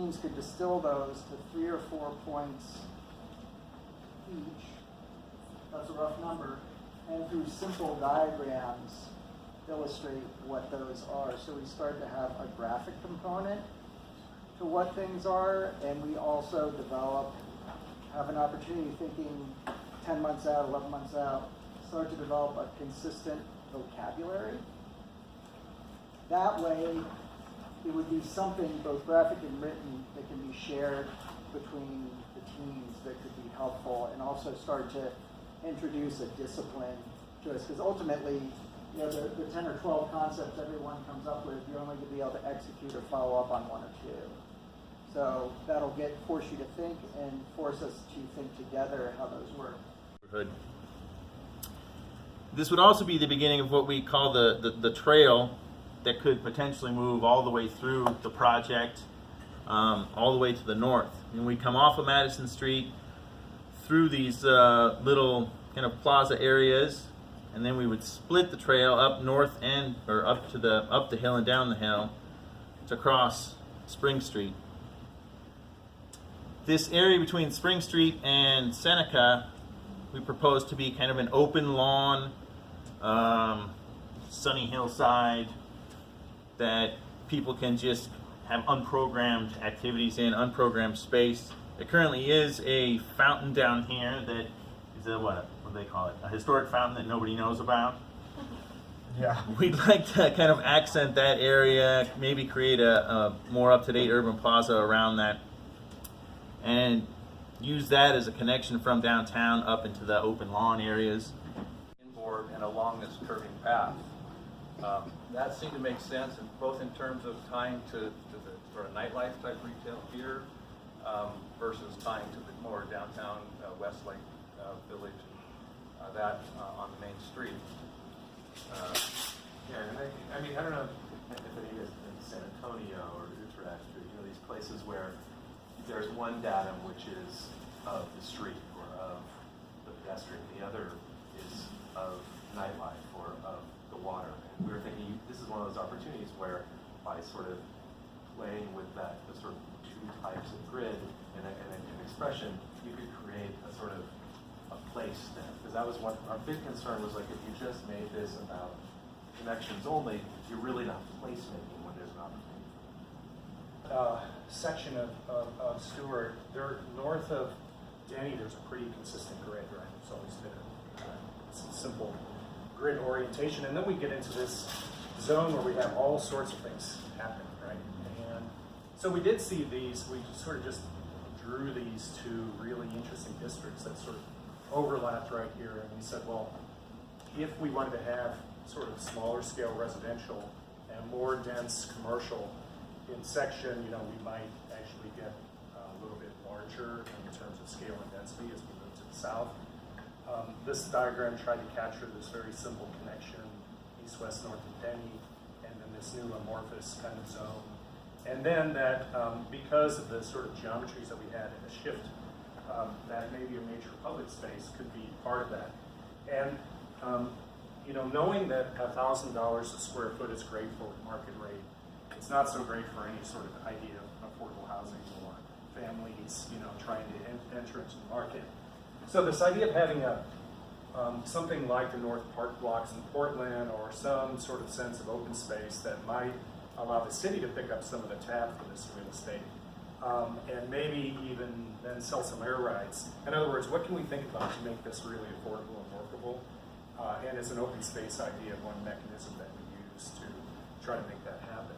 teams could distill those to 3 or 4 points each. That's a rough number. And through simple diagrams, illustrate what those are. So we start to have a graphic component to what things are, and we also have an opportunity thinking 10 months out, 11 months out, start to develop a consistent vocabulary. That way, it would be something both graphic and written that can be shared between the teams that could be helpful, and also start to introduce a discipline to us. Because ultimately, you know, the 10 or 12 concepts everyone comes up with, you're only going to be able to execute or follow up on 1 or 2. So that'll force you to think and force us to think together how those work. This would also be the beginning of what we call the trail that could potentially move all the way through the project, all the way to the north. And we come off of Madison Street through these little kind of plaza areas, and then we would split the trail up north and or up the hill and down the hill to cross Spring Street. This area between Spring Street and Seneca, we propose to be kind of an open lawn, sunny hillside that people can just have unprogrammed activities in, unprogrammed space. There currently is a fountain down here that is what do they call it? A historic fountain that nobody knows about. Yeah. We'd like to kind of accent that area, maybe create a more up-to-date urban plaza around that, and use that as a connection from downtown up into the open lawn areas. Inboard and along this curving path. That seemed to make sense, and both in terms of tying to the sort of nightlife type retail here versus tying to the more downtown Westlake Village, that on the main street. Yeah, and I mean, I don't know if any of in San Antonio or Utrecht, or, you know, these places where there's one datum which is of the street or of the pedestrian, the other is of nightlife or of the water. And we were thinking this is one of those opportunities where by sort of playing with the sort of 2 types of grid and an expression, you could create a sort of a place then. Because that was our big concern was, like, if you just made this about connections only, you're really not placemaking when there's an opportunity. Section of Stewart, they're north of Denny, there's a pretty consistent grid, right? It's always been a simple grid orientation. And then we get into this zone where we have all sorts of things happening, right? And so we did see these, we sort of just drew these 2 really interesting districts that sort of overlapped right here. And we said, well, if we wanted to have sort of smaller scale residential and more dense commercial in section, you know, we might actually get a little bit larger in terms of scale and density as we move to the south. This diagram tried to capture this very simple connection, east, west, north of Denny, and then this new amorphous kind of zone. And then that, because of the sort of geometries that we had in the shift, that maybe a major public space could be part of that. And you know, knowing that $1,000 a square foot is great for market rate, it's not so great for any sort of idea of affordable housing or families, you know, trying to enter into the market. So this idea of having a something like the North Park blocks in Portland, or some sort of sense of open space that might allow the city to pick up some of the tab for this real estate, and maybe even then sell some air rights. In other words, what can we think about to make this really affordable and workable? And as an open space idea, one mechanism that we use to try to make that happen.